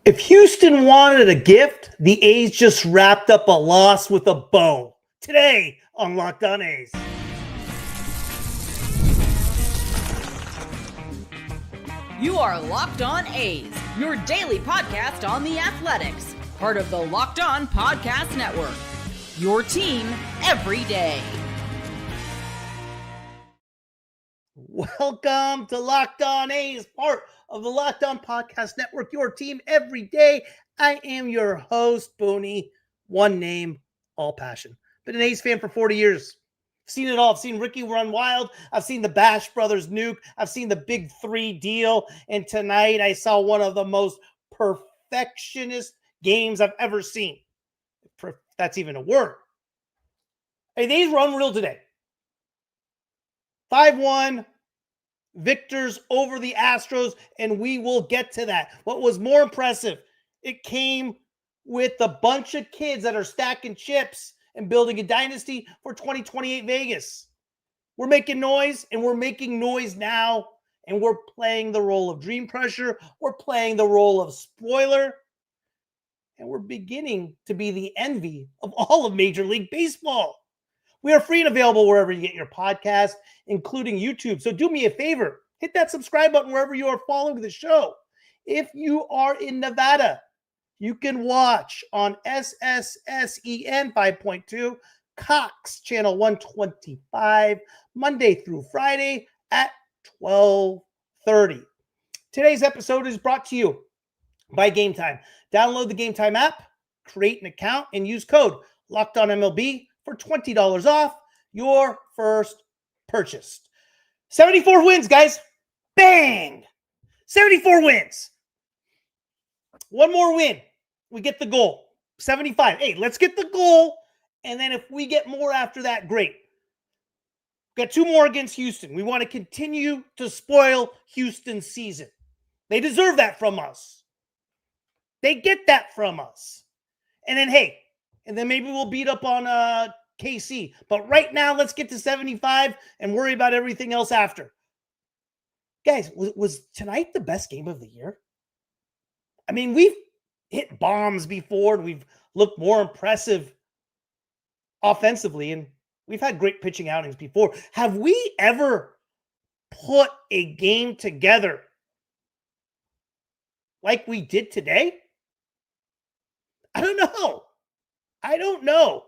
If Houston wanted a gift, the A's just wrapped up a loss with a bow. Today on Locked On A's. You are Locked On A's, your daily podcast on the Athletics, part of the Locked On Podcast Network. Your team every day. Welcome to Locked On A's, part of the Locked On Podcast Network, your team every day. I am your host, Booney. One name, all passion. Been an A's fan for 40 years. Seen it all. I've seen Ricky run wild. I've seen the Bash Brothers nuke. I've seen the Big Three deal. And tonight I saw one of the most perfectionist games I've ever seen. If that's even a word. Hey, the A's were unreal today. 5-1. Victors over the Astros, and we will get to that. What was more impressive, it came with a bunch of kids that are stacking chips and building a dynasty for 2028 Vegas. We're making noise, and we're making noise now, and we're playing the role of Dreamcrusher. We're playing the role of spoiler, and we're beginning to be the envy of all of Major League Baseball. We are free and available wherever you get your podcast, including YouTube. So do me a favor, hit that subscribe button wherever you are following the show. If you are in Nevada, you can watch on SSSEN 5.2, Cox Channel 125, Monday through Friday at 12:30. Today's episode is brought to you by Game Time. Download the Game Time app, create an account, and use code LOCKEDONMLB for $20 off your first purchase. 74 wins, guys. Bang! 74 wins. One more win. We get the goal. 75. Hey, let's get the goal. And then if we get more after that, great. Got two more against Houston. We want to continue to spoil Houston's season. They deserve that from us. They get that from us. And then, hey, and then maybe we'll beat up on KC. But right now, let's get to 75 and worry about everything else after. Guys, was tonight the best game of the year? I mean, we've hit bombs before, and we've looked more impressive offensively, and we've had great pitching outings before. Have we ever put a game together like we did today? I don't know.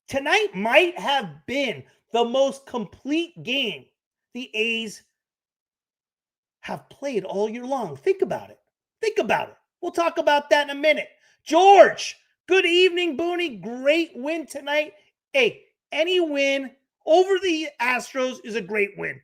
Tonight might have been the most complete game the A's have played all year long. Think about it. We'll talk about that in a minute. George, good evening, Booney. Great win tonight. Hey, any win over the Astros is a great win.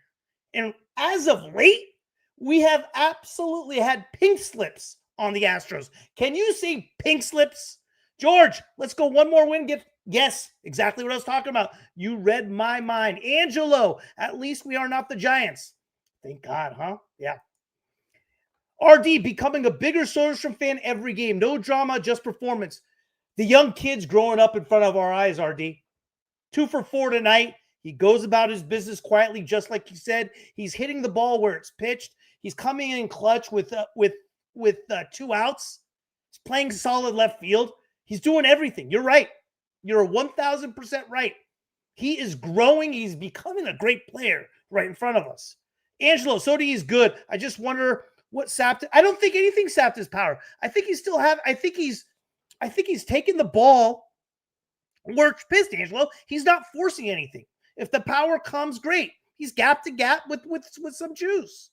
And as of late, we have absolutely had pink slips on the Astros. Can you see pink slips? George, let's go one more win. Yes, exactly what I was talking about. You read my mind. Angelo, at least we are not the Giants. Thank God, huh? Yeah. RD, becoming a bigger Soderstrom fan every game. No drama, just performance. The young kids growing up in front of our eyes, RD. 2 for 4 tonight. He goes about his business quietly, just like you said. He's hitting the ball where it's pitched. He's coming in clutch with 2 outs. He's playing solid left field. He's doing everything. You're right. You're 1,000% right. He is growing. He's becoming a great player right in front of us. Angelo, Sodi is good. I just wonder what sapped it. I don't think anything sapped his power. I think he's taking the ball where it's pissed, Angelo. He's not forcing anything. If the power comes, great. He's gap to gap with some juice.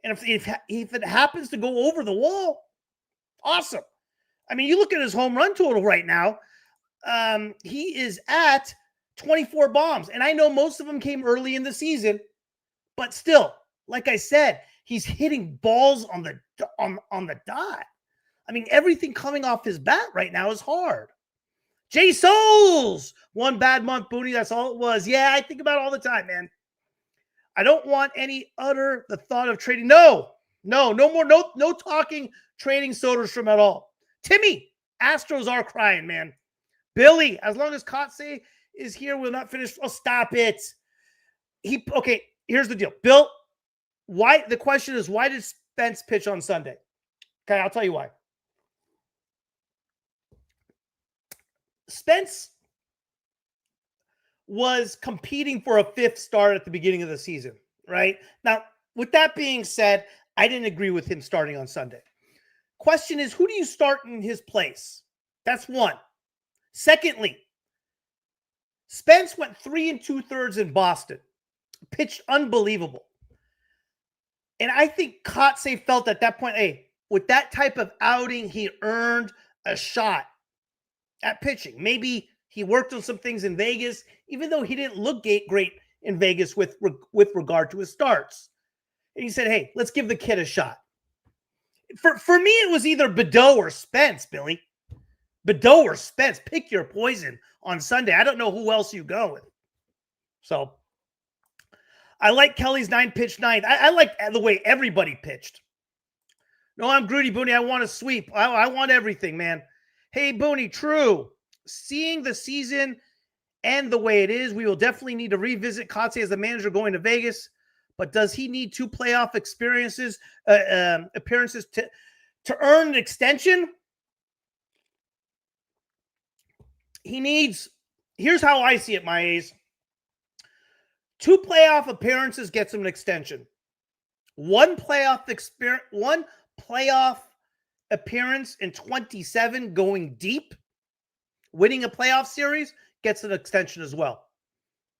And if it happens to go over the wall, awesome. I mean, you look at his home run total right now. He is at 24 bombs. And I know most of them came early in the season, but still, like I said, he's hitting balls on the dot. I mean, everything coming off his bat right now is hard. Jay Souls, one bad month, Booney. That's all it was. Yeah, I think about it all the time, man. I don't want the thought of trading. No more, no talking trading Soderstrom at all. Timmy, Astros are crying, man. Billy, as long as Kotze is here, we'll not finish. Oh, stop it. Okay, here's the deal. Bill, why? The question is, why did Spence pitch on Sunday? Okay, I'll tell you why. Spence was competing for a fifth start at the beginning of the season, right? Now, with that being said, I didn't agree with him starting on Sunday. Question is, who do you start in his place? That's one. Secondly, Spence went 3 2/3 in Boston, pitched unbelievable. And I think Kotze felt at that point, hey, with that type of outing, he earned a shot at pitching. Maybe he worked on some things in Vegas, even though he didn't look great in Vegas with regard to his starts. And he said, hey, let's give the kid a shot. For me, it was either Badeau or Spence, Billy. Badeau or Spence. Pick your poison on Sunday. I don't know who else you go with. So I like Kelly's 9-pitch ninth. I like the way everybody pitched. No, I'm Grudy Booney. I want to sweep. I want everything, man. Hey, Booney, true. Seeing the season end the way it is, we will definitely need to revisit Kotze as the manager going to Vegas. But does he need 2 playoff appearances to earn an extension? He needs, here's how I see it, my A's. 2 playoff appearances gets him an extension. One playoff appearance in 27 going deep, winning a playoff series, gets an extension as well.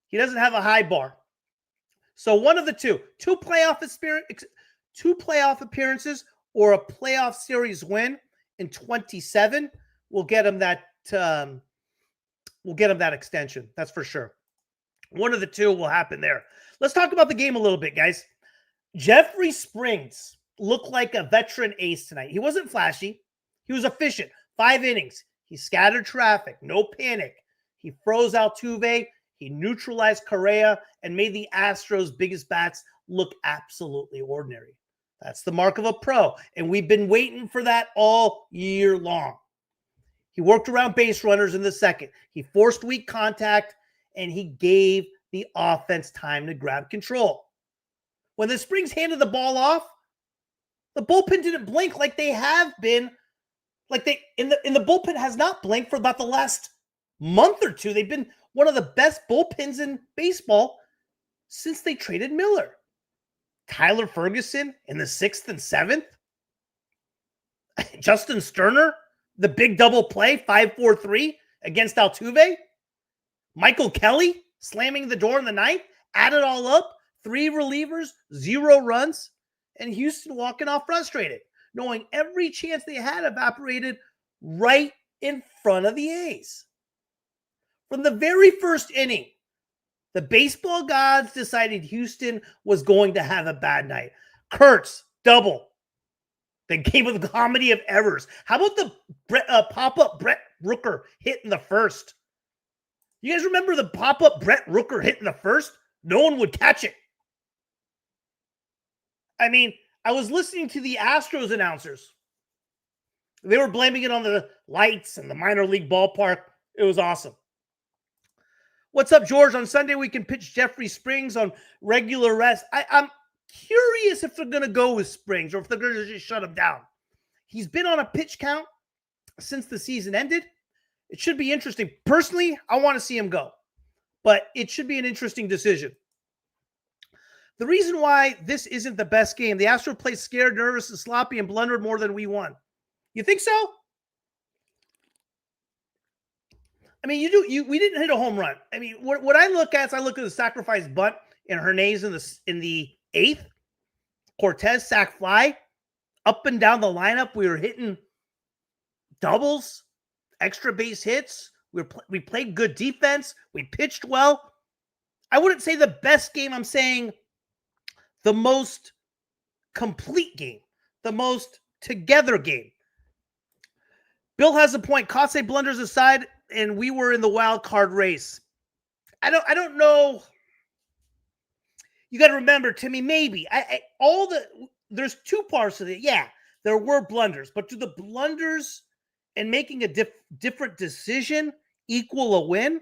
He doesn't have a high bar. So one of the two. 2 playoff appearances or a playoff series win in 27 will get him that extension. That's for sure. One of the two will happen there. Let's talk about the game a little bit, guys. Jeffrey Springs looked like a veteran ace tonight. He wasn't flashy. He was efficient. 5 innings. He scattered traffic. No panic. He froze Altuve. He neutralized Correa and made the Astros' biggest bats look absolutely ordinary. That's the mark of a pro, and we've been waiting for that all year long. He worked around base runners in the second. He forced weak contact, and he gave the offense time to grab control. When the Springs handed the ball off, the bullpen didn't blink like they have been. The bullpen has not blinked for about the last month or two. They've been one of the best bullpens in baseball since they traded Miller. Tyler Ferguson in the 6th and 7th. Justin Sterner, the big double play, 5-4-3 against Altuve. Michael Kelly slamming the door in the 9th. Add it all up, 3 relievers, 0 runs, and Houston walking off frustrated, knowing every chance they had evaporated right in front of the A's. From the very first inning, the baseball gods decided Houston was going to have a bad night. Kurtz, double. The game of the comedy of errors. How about the pop-up Brett Rooker hit in the first? You guys remember the pop-up Brett Rooker hit in the first? No one would catch it. I mean, I was listening to the Astros announcers. They were blaming it on the lights and the minor league ballpark. It was awesome. What's up, George? On Sunday, we can pitch Jeffrey Springs on regular rest. I'm curious if they're going to go with Springs or if they're going to just shut him down. He's been on a pitch count since the season ended. It should be interesting. Personally, I want to see him go, but it should be an interesting decision. The reason why this isn't the best game, the Astros played scared, nervous, and sloppy and blundered more than we won. You think so? I mean, we didn't hit a home run. I mean, what I look at is I look at the sacrifice bunt in Hernandez in the 8th. Cortez sac fly. Up and down the lineup, we were hitting doubles, extra base hits. We played good defense. We pitched well. I wouldn't say the best game. I'm saying the most complete game, the most together game. Bill has a point. Kotze blunders aside, and we were in the wild card race. I don't know. You got to remember, Timmy, maybe there's 2 parts of it. Yeah, there were blunders, but do the blunders and making a different decision equal a win?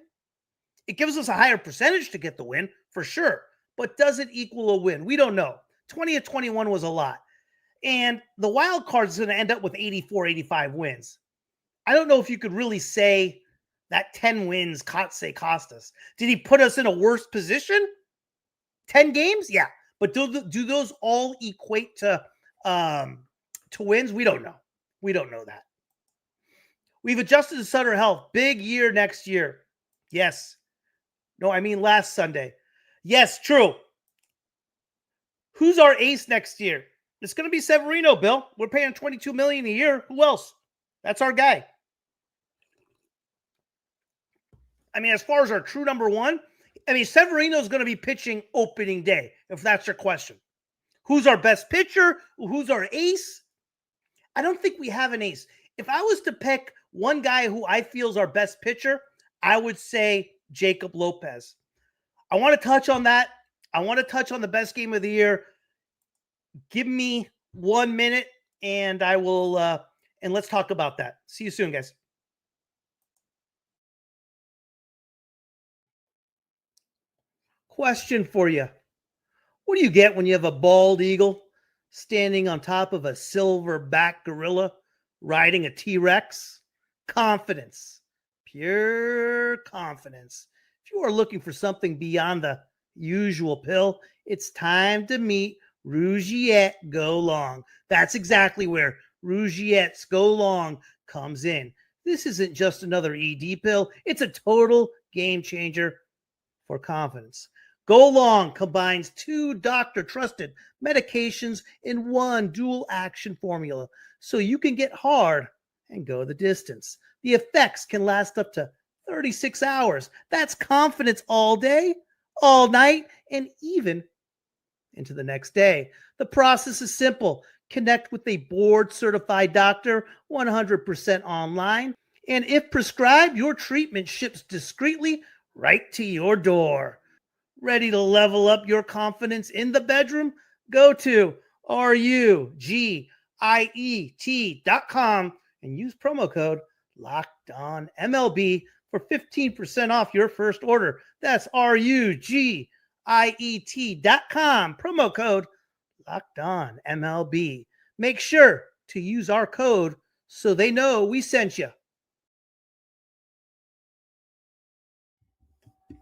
It gives us a higher percentage to get the win for sure, but does it equal a win? We don't know. 20 of 21 was a lot, and the wild card is going to end up with 84, 85 wins. I don't know if you could really say that 10 wins cost us. Did he put us in a worse position? 10 games? Yeah. But do those all equate to wins? We don't know. We don't know that. We've adjusted to Sutter Health. Big year next year. Yes. No, I mean last Sunday. Yes, true. Who's our ace next year? It's going to be Severino, Bill. We're paying $22 million a year. Who else? That's our guy. I mean, as far as our true number one, I mean, Severino's going to be pitching opening day, if that's your question. Who's our best pitcher? Who's our ace? I don't think we have an ace. If I was to pick one guy who I feel is our best pitcher, I would say Jacob Lopez. I want to touch on that. I want to touch on the best game of the year. Give me 1 minute and I will, and let's talk about that. See you soon, guys. Question for you. What do you get when you have a bald eagle standing on top of a silverback gorilla riding a T-Rex? Confidence. Pure confidence. If you are looking for something beyond the usual pill, it's time to meet Rougiette Go Long. That's exactly where Rougiette's Go Long comes in. This isn't just another ED pill. It's a total game changer for confidence. Go Long combines 2 doctor-trusted medications in one dual-action formula, so you can get hard and go the distance. The effects can last up to 36 hours. That's confidence all day, all night, and even into the next day. The process is simple. Connect with a board-certified doctor 100% online, and if prescribed, your treatment ships discreetly right to your door. Ready to level up your confidence in the bedroom? Go to RUGIET.com and use promo code LOCKEDONMLB for 15% off your first order. That's RUGIET.com, promo code LOCKEDONMLB. Make sure to use our code so they know we sent you.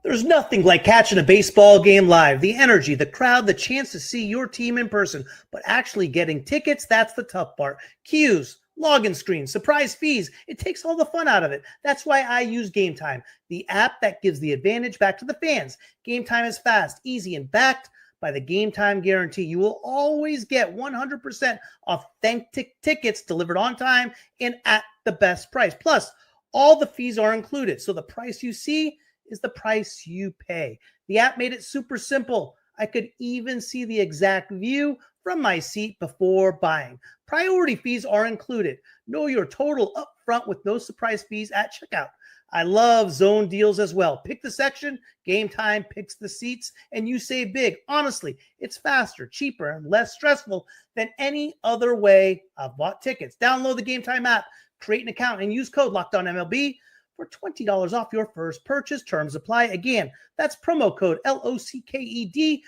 There's nothing like catching a baseball game live. The energy, the crowd, the chance to see your team in person. But actually getting tickets, that's the tough part. Queues, login screens, surprise fees. It takes all the fun out of it. That's why I use Game Time, the app that gives the advantage back to the fans. Game Time is fast, easy, and backed by the Game Time guarantee. You will always get 100% authentic tickets delivered on time and at the best price. Plus, all the fees are included. So the price you see is the price you pay. The app made it super simple. I could even see the exact view from my seat before buying. Priority fees are included. Know your total up front with no surprise fees at checkout. I love zone deals as well. Pick the section, Game Time picks the seats, and you save big. Honestly, it's faster, cheaper, and less stressful than any other way I've bought tickets. Download the Game Time app, create an account, and use code LOCKEDONMLB for $20 off your first purchase. Terms apply. Again, that's promo code LOCKEDONMLB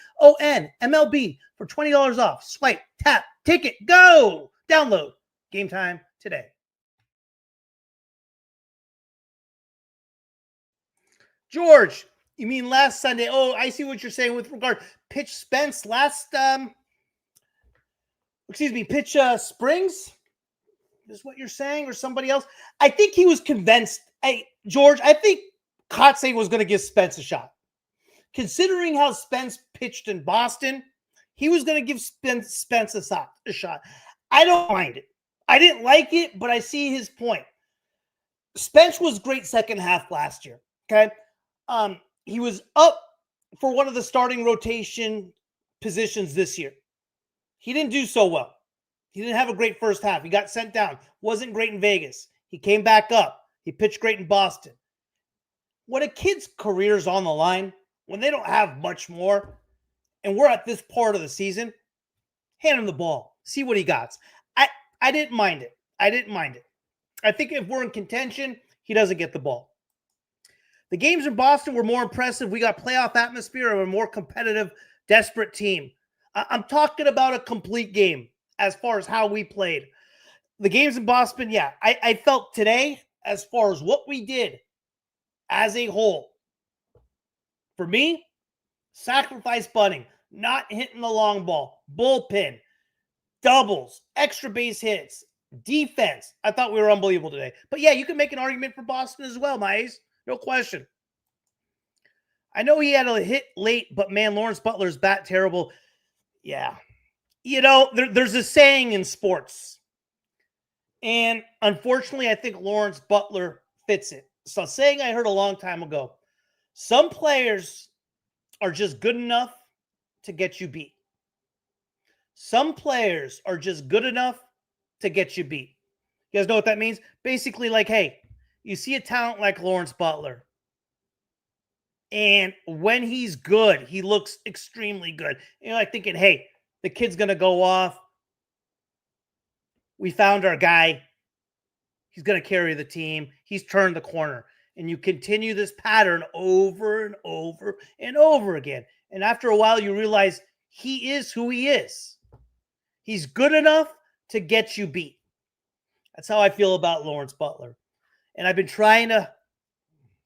for $20 off. Swipe, tap, ticket, go! Download Game Time today. George, you mean last Sunday? Oh, I see what you're saying with regard pitch Spence last pitch Springs is what you're saying, or somebody else? I think he was convinced. George, I think Kotsay was going to give Spence a shot. Considering how Spence pitched in Boston, he was going to give Spence a shot. I don't mind it. I didn't like it, but I see his point. Spence was great second half last year, okay? He was up for one of the starting rotation positions this year. He didn't do so well. He didn't have a great first half. He got sent down. Wasn't great in Vegas. He came back up. He pitched great in Boston. When a kid's career is on the line, when they don't have much more, and we're at this part of the season, hand him the ball. See what he got. I didn't mind it. I think if we're in contention, he doesn't get the ball. The games in Boston were more impressive. We got playoff atmosphere and a more competitive, desperate team. I'm talking about a complete game as far as how we played. The games in Boston, yeah, I felt today, as far as what we did, as a whole, for me, sacrifice bunting, not hitting the long ball, bullpen, doubles, extra base hits, defense. I thought we were unbelievable today. But yeah, you can make an argument for Boston as well, my ace. No question. I know he had a hit late, but man, Lawrence Butler's bat terrible. Yeah. There's a saying in sports. And unfortunately, I think Lawrence Butler fits it. So, saying I heard a long time ago, some players are just good enough to get you beat. Some players are just good enough to get you beat. You guys know what that means? Basically, like, hey, you see a talent like Lawrence Butler, and when he's good, he looks extremely good. You're like thinking, hey, the kid's going to go off. We found our guy. He's going to carry the team. He's turned the corner. And you continue this pattern over and over and over again. And after a while, you realize he is who he is. He's good enough to get you beat. That's how I feel about Lawrence Butler. And I've been trying to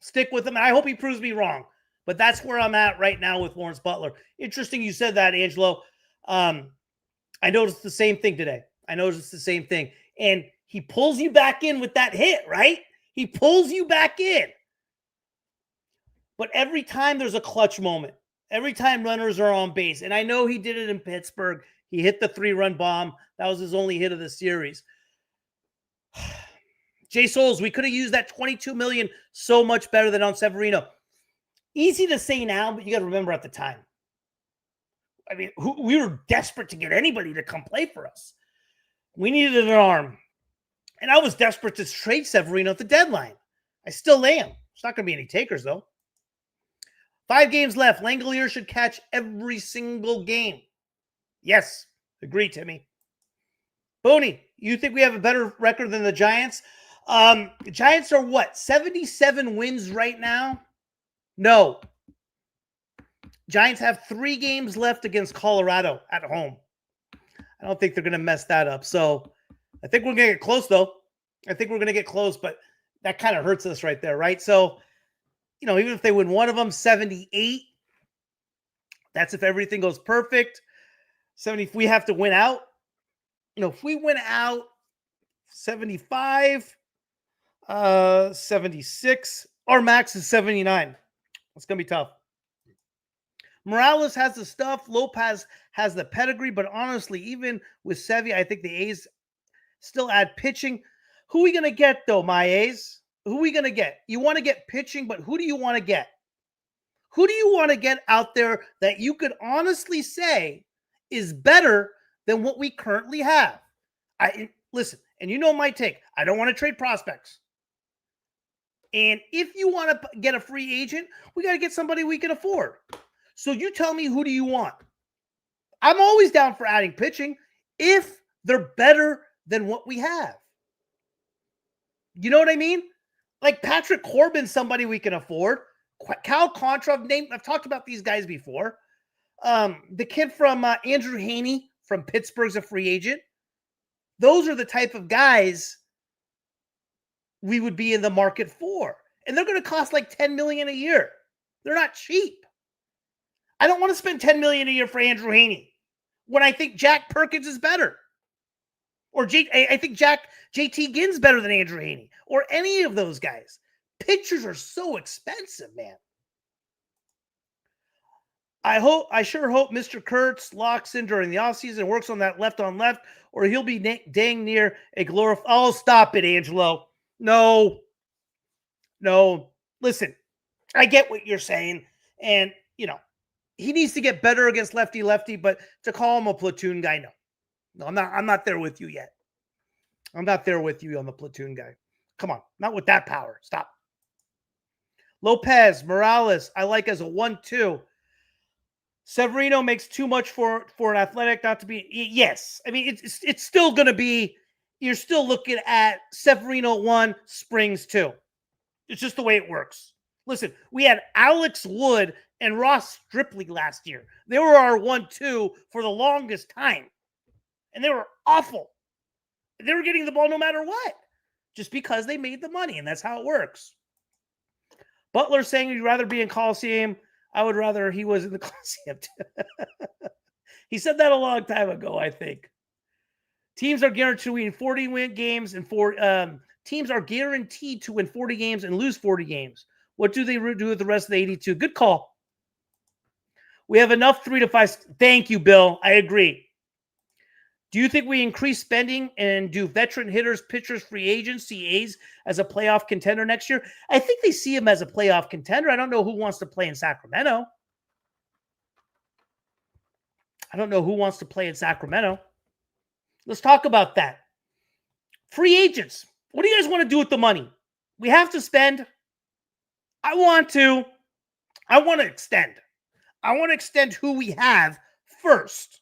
stick with him. And I hope he proves me wrong. But that's where I'm at right now with Lawrence Butler. Interesting you said that, Angelo. I noticed the same thing today. And he pulls you back in with that hit, right? He pulls you back in. But every time there's a clutch moment, every time runners are on base, and I know he did it in Pittsburgh. He hit the 3-run bomb. That was his only hit of the series. Jay Souls, we could have used that $22 million so much better than on Severino. Easy to say now, but you got to remember at the time. I mean, we were desperate to get anybody to come play for us. We needed an arm. And I was desperate to trade Severino at the deadline. I still am. There's not going to be any takers, though. 5 games left. Langolier should catch every single game. Yes. Agree, Timmy. Boney, you think we have a better record than the Giants? The Giants are what? 77 wins right now? No. Giants have 3 games left against Colorado at home. I don't think they're going to mess that up. So I think we're going to get close, though. I think we're going to get close, but that kind of hurts us right there, right? So, even if they win one of them, 78, that's if everything goes perfect. 70, if we have to win out, if we win out 75, 76, our max is 79. It's going to be tough. Morales has the stuff. Lopez has the pedigree, but honestly, even with Sevy, I think the A's still add pitching. Who are we going to get, though, my A's? Who are we going to get? You want to get pitching, but who do you want to get? Who do you want to get out there that you could honestly say is better than what we currently have? Listen, and you know my take. I don't want to trade prospects. And if you want to get a free agent, we got to get somebody we can afford. So you tell me, who do you want? I'm always down for adding pitching if they're better than what we have. You know what I mean? Like Patrick Corbin, somebody we can afford. Cal Contra, I've talked about these guys before. The kid from Andrew Haney from Pittsburgh's a free agent. Those are the type of guys we would be in the market for. And they're going to cost like $10 million a year. They're not cheap. I don't want to spend $10 million a year for Andrew Haney when I think Jack Perkins is better. Or I think JT Ginn's better than Andrew Haney. Or any of those guys. Pitchers are so expensive, man. I sure hope Mr. Kurtz locks in during the offseason and works on that left on left, or he'll be dang near a glorified. Oh, stop it, Angelo. No. Listen, I get what you're saying. And, he needs to get better against lefty, but to call him a platoon guy, no, I'm not there with you yet. I'm not there with you on the platoon guy. Come on, not with that power. Stop. Lopez, Morales, I like as a 1-2. Severino makes too much for an athletic not to be. Yes, I mean it's still going to be. You're still looking at Severino 1, Springs 2. It's just the way it works. Listen, we had Alex Wood and Ross Stripley last year. They were our 1-2 for the longest time. And they were awful. They were getting the ball no matter what. Just because they made the money, and that's how it works. Butler saying he'd rather be in Coliseum. I would rather he was in the Coliseum. He said that a long time ago, I think. Teams are guaranteed to win 40 games and teams are guaranteed to win 40 games and lose 40 games. What do they do with the rest of the 82? Good call. We have enough 3 to 5. Thank you, Bill. I agree. Do you think we increase spending and do veteran hitters, pitchers, free agents, see A's as a playoff contender next year? I think they see him as a playoff contender. I don't know who wants to play in Sacramento. Let's talk about that. Free agents. What do you guys want to do with the money? We have to spend. I want to extend. I want to extend who we have first.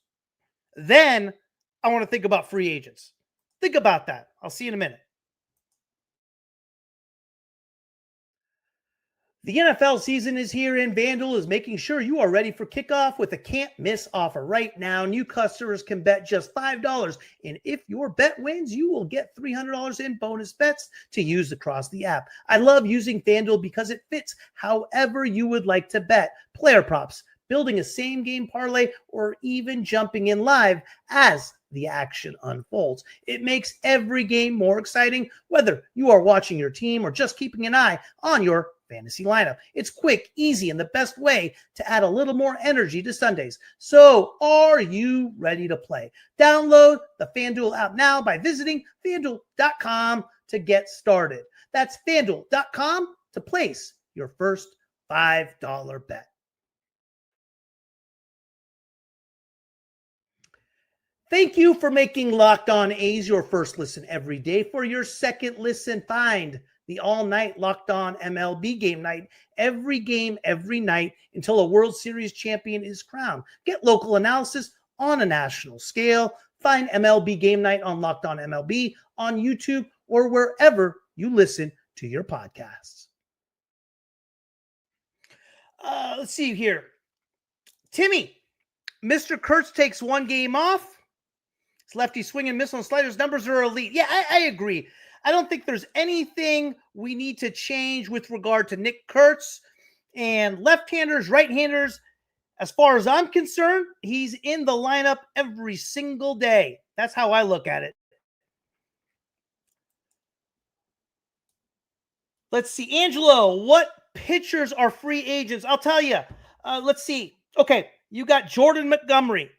Then I want to think about free agents. Think about that. I'll see you in a minute. The NFL season is here, and FanDuel is making sure you are ready for kickoff with a can't-miss offer. Right now, new customers can bet just $5, and if your bet wins, you will get $300 in bonus bets to use across the app. I love using FanDuel because it fits however you would like to bet. Player props, building a same-game parlay, or even jumping in live as the action unfolds. It makes every game more exciting, whether you are watching your team or just keeping an eye on your fantasy lineup. It's quick, easy, and the best way to add a little more energy to Sundays. So, are you ready to play? Download the FanDuel app now by visiting FanDuel.com to get started. That's FanDuel.com to place your first $5 bet. Thank you for making Locked On A's your first listen every day. For your second listen, find the all-night Locked On MLB Game Night. Every game, every night, until a World Series champion is crowned. Get local analysis on a national scale. Find MLB Game Night on Locked On MLB, on YouTube, or wherever you listen to your podcasts. Let's see here. Timmy, Mr. Kurtz takes one game off. It's lefty swing and miss on sliders. Numbers are elite. Yeah, I agree. I don't think there's anything we need to change with regard to Nick Kurtz and left-handers, right-handers. As far as I'm concerned, he's in the lineup every single day. That's how I look at it. Let's see. Angelo, what pitchers are free agents? I'll tell you. Let's see. Okay, you got Jordan Montgomery,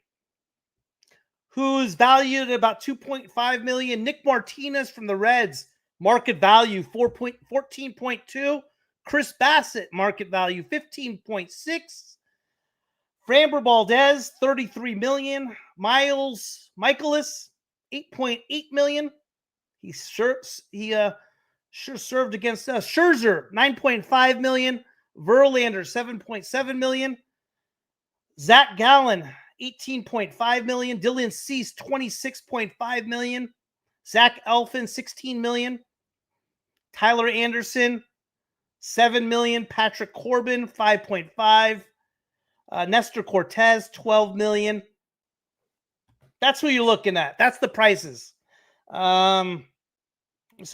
who's valued at about $2.5 million. Nick Martinez from the Reds, market value 14.2. Chris Bassett, market value 15.6. Framber Valdez, $33 million. Michaelis, $8.8 million. He sure served against us. Scherzer, $9.5 million. Verlander, $7.7 million. Zach Gallen, $18.5 million. Dylan Cease, $26.5 million. Zach Elfin, $16 million. Tyler Anderson, $7 million. Patrick Corbin, $5.5 million. Nestor Cortez, $12 million. That's who you're looking at. That's the prices. Looks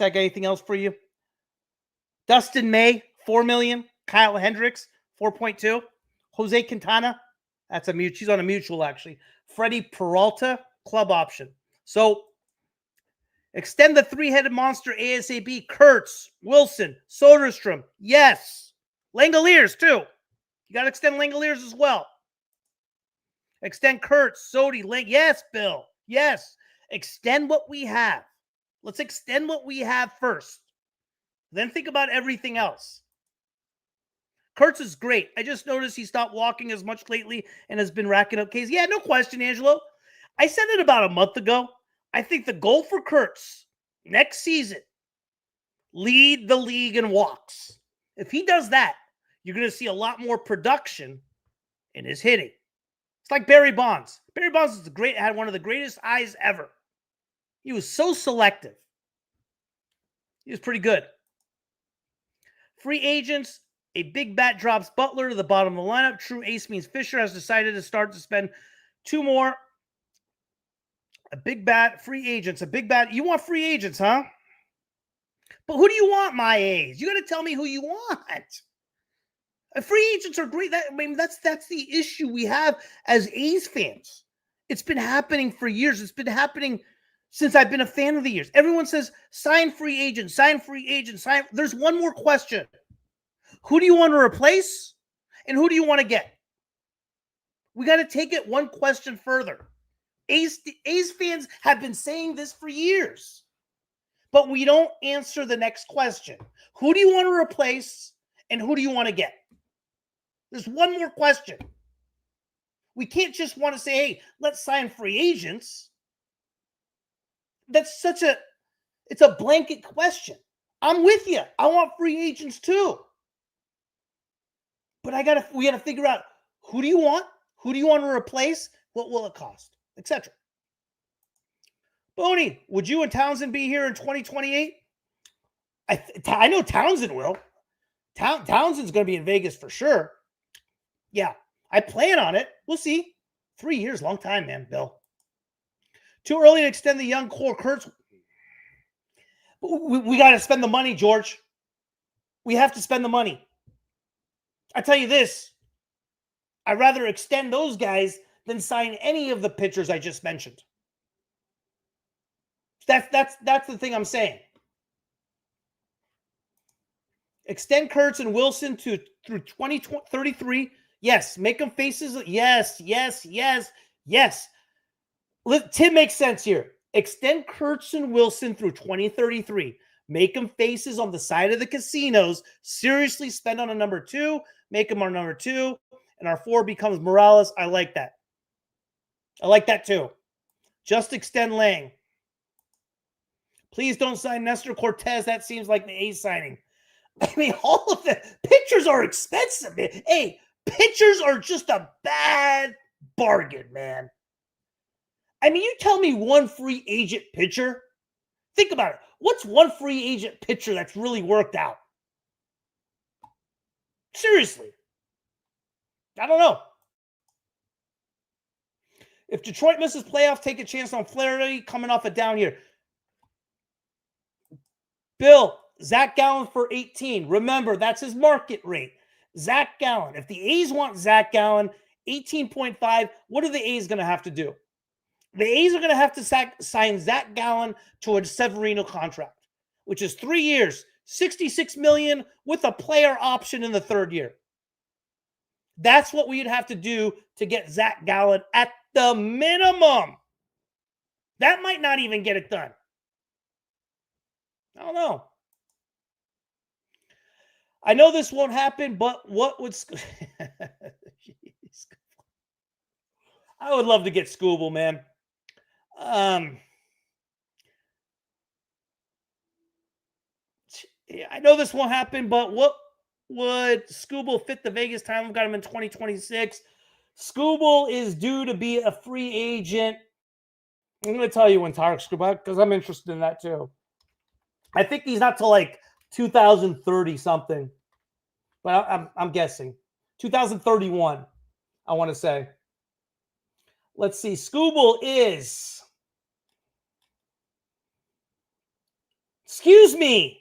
like I got anything else for you? Dustin May, $4 million. Kyle Hendricks, 4.2. Jose Quintana, that's a mutual. She's on a mutual, actually. Freddie Peralta, club option. So extend the three-headed monster ASAP. Kurtz, Wilson, Soderstrom. Yes. Langoliers, too. You got to extend Langoliers as well. Extend Kurtz, Sodi, Lang. Yes, Bill. Yes. Extend what we have. Let's extend what we have first. Then think about everything else. Kurtz is great. I just noticed he stopped walking as much lately and has been racking up Ks. Yeah, no question, Angelo. I said it about a month ago. I think the goal for Kurtz next season, lead the league in walks. If he does that, you're going to see a lot more production in his hitting. It's like Barry Bonds. Barry Bonds is had one of the greatest eyes ever. He was so selective. He was pretty good. Free agents. A big bat drops Butler to the bottom of the lineup. True ace means Fisher has decided to start to spend two more. A big bat, free agents. A big bat. You want free agents, huh? But who do you want, my A's? You got to tell me who you want. Free agents are great. That's the issue we have as A's fans. It's been happening for years. It's been happening since I've been a fan of the years. Everyone says, sign free agent, sign free agent, sign. There's one more question. Who do you want to replace? And who do you want to get? We got to take it one question further. A's fans have been saying this for years, but we don't answer the next question. Who do you want to replace and who do you want to get? There's one more question. We can't just want to say, hey, let's sign free agents. That's it's a blanket question. I'm with you. I want free agents too. But we got to figure out, who do you want? Who do you want to replace? What will it cost? Etc. Boney, would you and Townsend be here in 2028? I know Townsend will. Townsend's going to be in Vegas for sure. Yeah, I plan on it. We'll see. 3 years, long time, man, Bill. Too early to extend the young core. Kurtz. We got to spend the money, George. We have to spend the money. I tell you this, I'd rather extend those guys than sign any of the pitchers I just mentioned. That's the thing I'm saying. Extend Kurtz and Wilson through 2033. Yes, make them faces. Yes. Tim makes sense here. Extend Kurtz and Wilson through 2033. Make them faces on the side of the casinos. Seriously spend on a number 2. Make them our number 2. And our 4 becomes Morales. I like that. I like that too. Just extend Lang. Please don't sign Nestor Cortez. That seems like the A's signing. I mean, all of the pitchers are expensive, man. Hey, pitchers are just a bad bargain, man. I mean, you tell me one free agent pitcher. Think about it. What's one free agent pitcher that's really worked out? Seriously. I don't know. If Detroit misses playoffs, take a chance on Flaherty coming off a down year. Bill, Zach Gallen for 18. Remember, that's his market rate. Zach Gallen. If the A's want Zach Gallen, 18.5, what are the A's going to have to do? The A's are going to have to sign Zach Gallen to a Severino contract, which is 3 years, $66 million with a player option in the third year. That's what we'd have to do to get Zach Gallen at the minimum. That might not even get it done. I don't know. I know this won't happen, but what would... I would love to get Scooble, man. I know this won't happen, but what would Scooble fit the Vegas time? We've got him in 2026. Scooble is due to be a free agent. I'm going to tell you when Tarek Scooble, because I'm interested in that too. I think he's not till like 2030 something, but I'm guessing 2031. I want to say. Let's see. Scooble is. Excuse me.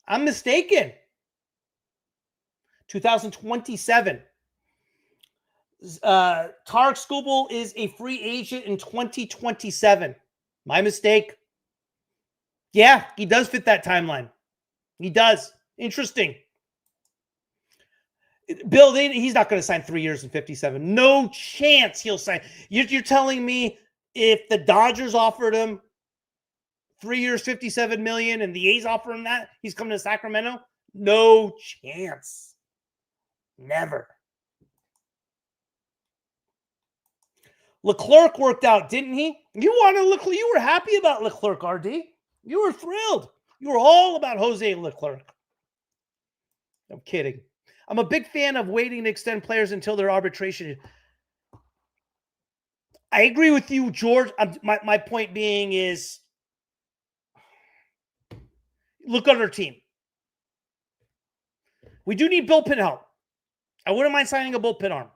I'm mistaken. 2027. Tarek Scooble is a free agent in 2027. My mistake. Yeah, he does fit that timeline. He does. Interesting. Bill, he's not going to sign 3 years and 57. No chance he'll sign. You're telling me if the Dodgers offered him 3 years, $57 million, and the A's offer him that, he's coming to Sacramento? No chance. Never. Leclerc worked out, didn't he? You were happy about Leclerc, RD. You were thrilled. You were all about Jose Leclerc. I'm kidding. I'm a big fan of waiting to extend players until their arbitration. I agree with you, George. My point being is, look at our team. We do need bullpen help. I wouldn't mind signing a bullpen arm.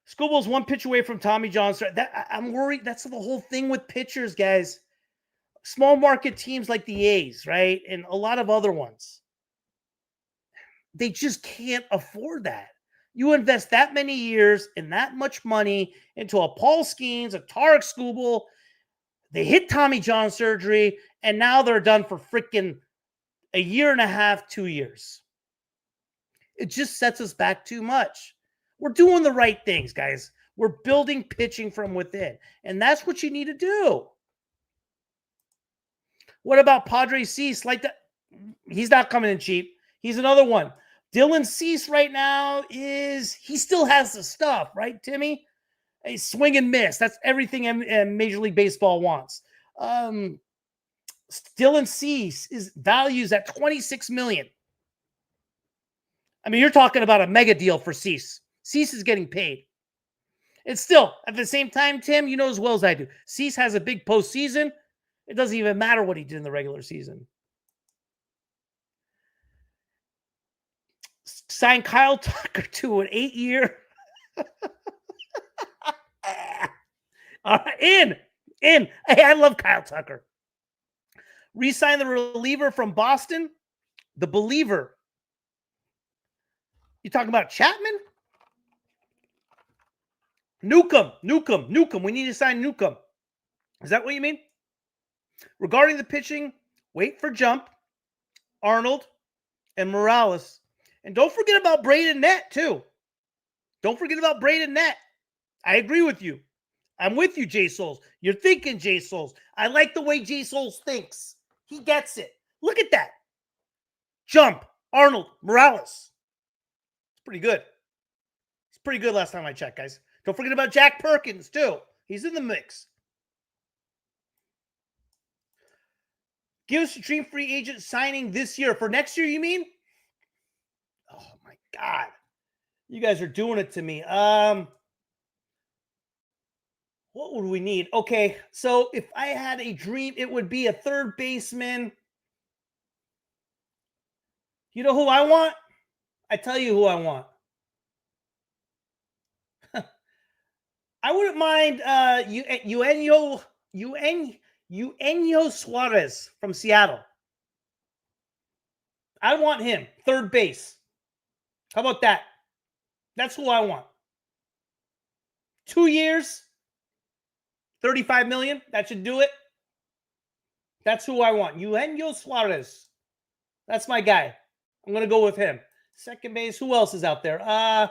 Scooble's one pitch away from Tommy John. I'm worried. That's the whole thing with pitchers, guys. small market teams like the A's, right? And a lot of other ones, they just can't afford that. You invest that many years and that much money into a Paul Skeens, a Tarek Skubal. They hit Tommy John surgery, and now they're done for freaking a year and a half, 2 years. It just sets us back too much. We're doing the right things, guys. We're building pitching from within, and that's what you need to do. What about Padre Cease? Like that, he's not coming in cheap. He's another one. Dylan Cease right now he still has the stuff, right, Timmy? A swing and miss. That's everything Major League Baseball wants. Dylan Cease is values at $26 million. I mean, you're talking about a mega deal for Cease. Cease is getting paid. And still, at the same time, Tim, you know as well as I do, Cease has a big postseason. It doesn't even matter what he did in the regular season. Signed Kyle Tucker to an 8-year. All right, in. Hey, I love Kyle Tucker. Re-sign the reliever from Boston, the believer. You talking about Chapman? Newcomb. We need to sign Newcomb. Is that what you mean? Regarding the pitching, wait for Jump, Arnold, and Morales. And don't forget about Braden Nett, too. Don't forget about Braden Nett. I agree with you. I'm with you, Jay Souls. You're thinking, Jay Souls. I like the way Jay Souls thinks. He gets it. Look at that. Jump, Arnold, Morales. It's pretty good. It's pretty good last time I checked, guys. Don't forget about Jack Perkins, too. He's in the mix. Give us a dream free agent signing this year. For next year, you mean? Oh, my God. You guys are doing it to me. What would we need? Okay, so if I had a dream, it would be a third baseman. You know who I want? I tell you who I want. I wouldn't mind Eugenio Suarez from Seattle. I want him, third base. How about that? That's who I want. 2 years, $35 million. That should do it. That's who I want. Eugenio Suarez. That's my guy. I'm going to go with him. Second base. Who else is out there? I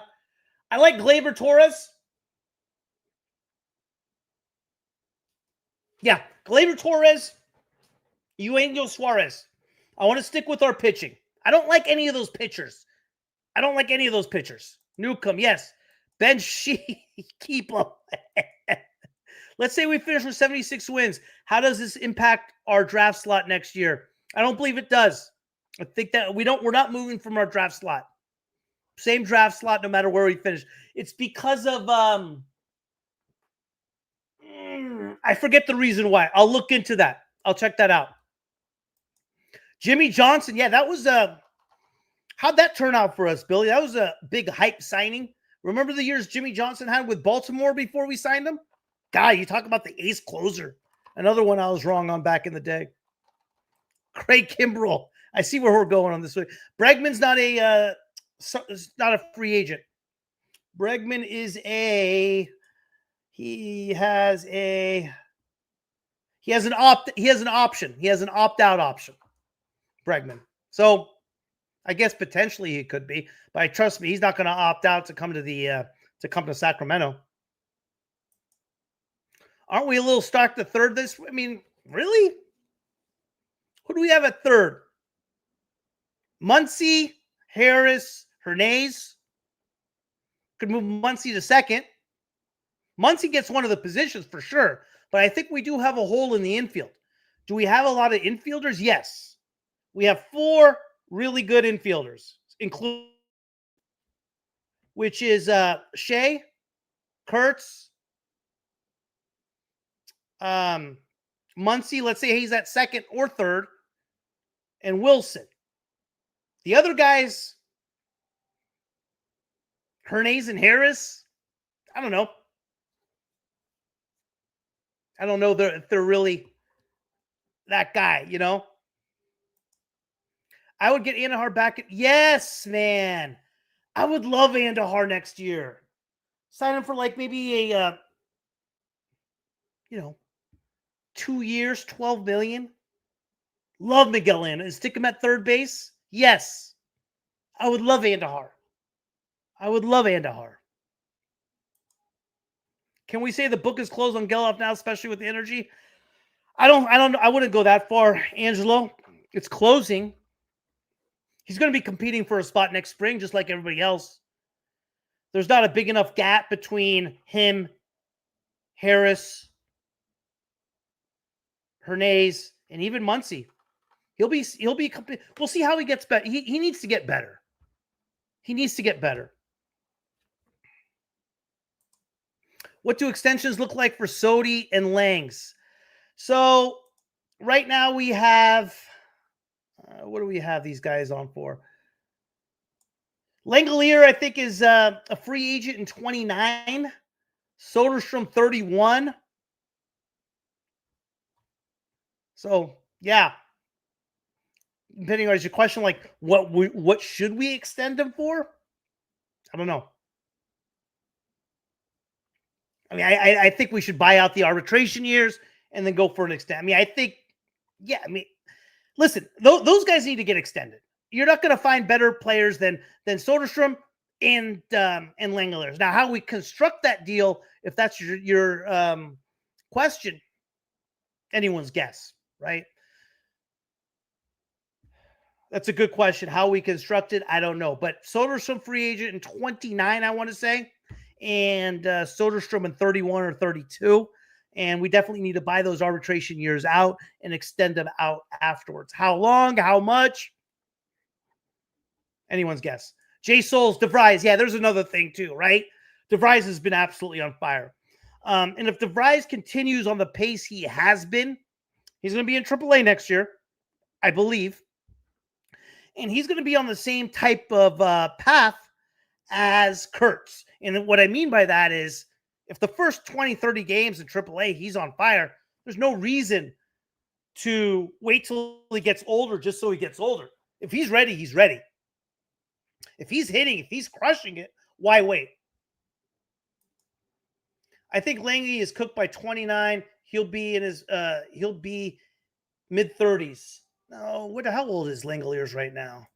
like Gleyber Torres. Yeah, Gleyber Torres, Eugenio Suarez. I want to stick with our pitching. I don't like any of those pitchers. Newcomb, yes. Ben Shee, keep them. Let's say we finish with 76 wins. How does this impact our draft slot next year? I don't believe it does. I think that we're not moving from our draft slot. Same draft slot no matter where we finish. It's because of I forget the reason why. I'll look into that. I'll check that out. Jimmy Johnson, yeah, that was how'd that turn out for us, Billy? That was a big hype signing. Remember the years Jimmy Johnson had with Baltimore before we signed him? God, you talk about the ace closer. Another one I was wrong on back in the day. Craig Kimbrell. I see where we're going on this way. Bregman's not a free agent. Bregman is he has an option. He has an opt-out option. Bregman. So I guess potentially he could be, but trust me, he's not going to opt out to come to Sacramento. Aren't we a little stuck to third this? I mean, really? Who do we have at third? Muncy, Harris, Hernandez. Could move Muncy to second. Muncy gets one of the positions for sure, but I think we do have a hole in the infield. Do we have a lot of infielders? Yes. We have 4 really good infielders, which is Shea, Kurtz, Muncy, let's say he's at second or third, and Wilson. The other guys, Hernandez and Harris, I don't know. I don't know if they're really that guy, you know? I would get Andahar back. Yes, man. I would love Andahar next year. Sign him for like maybe a, 2 years, $12 million. Love Miguel Andahar. Stick him at third base. Yes. I would love Andahar. I would love Andahar. Can we say the book is closed on Geloff now, especially with the energy? I don't know. I wouldn't go that far, Angelo. It's closing. He's going to be competing for a spot next spring, just like everybody else. There's not a big enough gap between him, Harris, Hernandez, and even Muncy. He'll be. We'll see how he gets better. He needs to get better. He needs to get better. What do extensions look like for Sodi and Langs? So right now we have, what do we have these guys on for? Langelier, I think, is a free agent in 29. Soderstrom, 31. So, yeah. Depending on your question, like, what should we extend them for? I don't know. I mean, I think we should buy out the arbitration years and then go for an extent. I mean, I think, listen, those guys need to get extended. You're not going to find better players than Soderstrom and Langeliers. Now, how we construct that deal, if that's your question, anyone's guess, right? That's a good question. How we construct it, I don't know. But Soderstrom free agent in 29, I want to say. And Soderstrom in 31 or 32. And we definitely need to buy those arbitration years out and extend them out afterwards. How long? How much? Anyone's guess. Jay Souls, DeVries. Yeah, there's another thing too, right? DeVries has been absolutely on fire. And if DeVries continues on the pace he has been, he's going to be in AAA next year, I believe. And he's going to be on the same type of path as Kurtz. And what I mean by that is if the first 20, 30 games in AAA, he's on fire, there's no reason to wait till he gets older just so he gets older. If he's ready, he's ready. If he's hitting, if he's crushing it, why wait? I think Langley is cooked by 29. He'll be in his mid-30s. No, how old is Langeliers right now?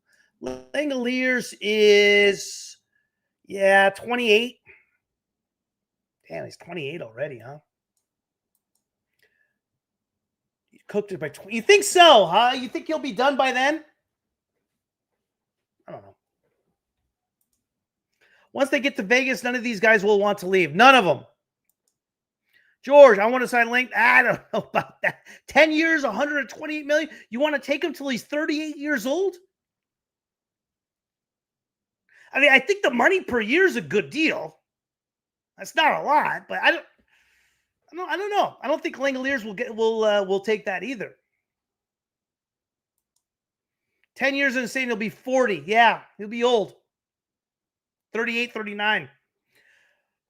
Langeliers is 28. Damn, he's 28 already, huh? You cooked it by 20. You think so, huh? You think he'll be done by then? I don't know. Once they get to Vegas, none of these guys will want to leave. None of them. George, I want to sign Link. I don't know about that. 10 years, $128 million. You want to take him till he's 38 years old? I mean, I think the money per year is a good deal. That's not a lot, but I don't know. I don't think Langeliers will take that either. 10 years and saying he'll be 40. Yeah, he'll be old. 38, 39.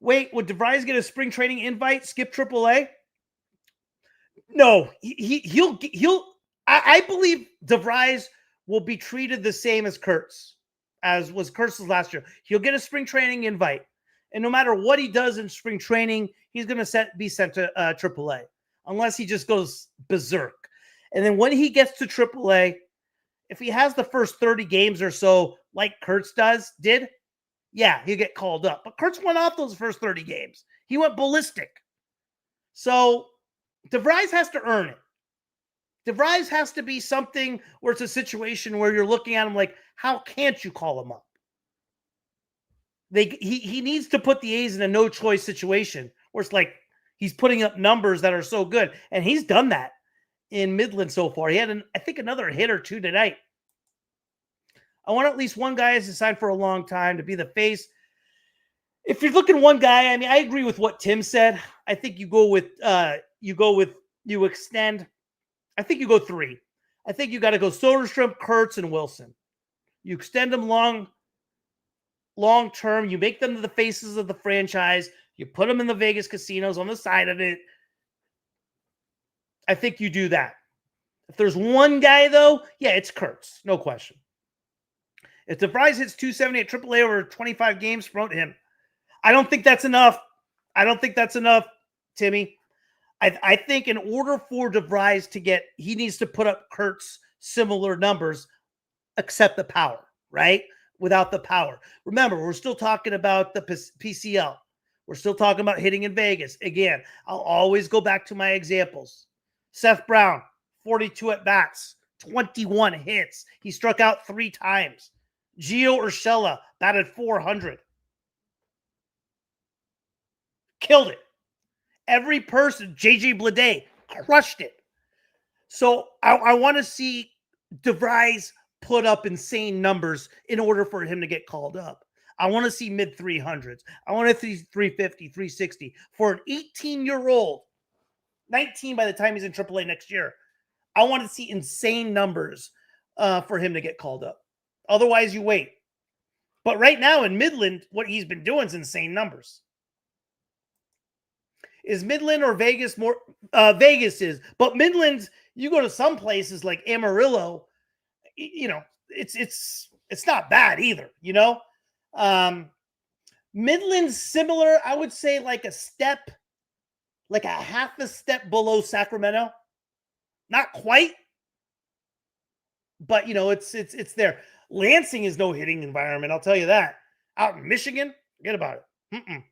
Wait, would DeVries get a spring training invite? Skip AAA? No, he'll. I believe DeVries will be treated the same as Kurtz, as was Kurtz's last year. He'll get a spring training invite, and no matter what he does in spring training, he's going to be sent to AAA, unless he just goes berserk. And then when he gets to AAA, if he has the first 30 games or so, like Kurtz did. Yeah, he'll get called up. But Kurtz went off those first 30 games. He went ballistic. So DeVries has to earn it. DeVries has to be something where it's a situation where you're looking at him like, how can't you call him up? He needs to put the A's in a no-choice situation where it's like he's putting up numbers that are so good. And he's done that in Midland so far. He had, I think, another hit or two tonight. I want at least one guy has signed for a long time to be the face. If you're looking one guy, I mean, I agree with what Tim said. I think you extend. I think you go 3. I think you got to go Soderstrom, Kurtz, and Wilson. You extend them long term. You make them the faces of the franchise. You put them in the Vegas casinos on the side of it. I think you do that. If there's one guy, though, yeah, it's Kurtz. No question. If DeVries hits 270 at AAA over 25 games, promote him. I don't think that's enough. Timmy. I think in order for DeVries to get, he needs to put up Kurtz similar numbers, except the power, right? Without the power. Remember, we're still talking about the PCL. We're still talking about hitting in Vegas. Again, I'll always go back to my examples. Seth Brown, 42 at-bats, 21 hits. He struck out 3 times. Gio Urshela batted 400. Killed it. Every person, JJ Bleday, crushed it. So I want to see DeVries put up insane numbers in order for him to get called up. I want to see mid 300s. I want to see 350, 360. For an 18-year-old, 19 by the time he's in AAA next year, I want to see insane numbers for him to get called up. Otherwise, you wait. But right now in Midland, what he's been doing is insane numbers. Is Midland or Vegas more? Vegas is. But Midland, you go to some places like Amarillo, you know, it's not bad either, you know? Midland's similar, I would say like a half a step below Sacramento. Not quite. But, you know, it's there. Lansing is no hitting environment, I'll tell you that. Out in Michigan, forget about it.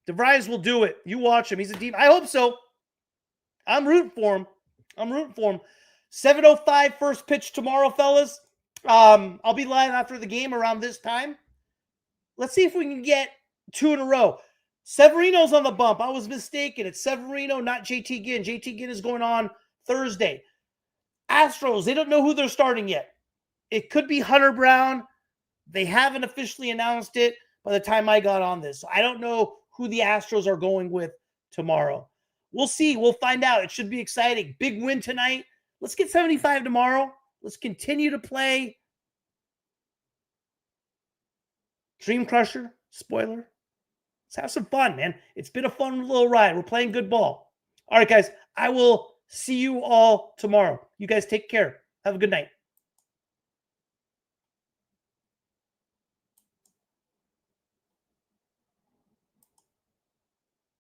DeVries will do it. You watch him. He's a deep. I hope so. I'm rooting for him. 7:05 first pitch tomorrow, fellas. I'll be live after the game around this time. Let's see if we can get 2 in a row. Severino's on the bump. I was mistaken. It's Severino, not JT Ginn. JT Ginn is going on Thursday. Astros, they don't know who they're starting yet. It could be Hunter Brown. They haven't officially announced it by the time I got on this. So I don't know who the Astros are going with tomorrow. We'll see. We'll find out. It should be exciting. Big win tonight. Let's get 75 tomorrow. Let's continue to play Dreamcrusher. Spoiler. Let's have some fun, man. It's been a fun little ride. We're playing good ball. All right, guys. I will see you all tomorrow. You guys take care. Have a good night.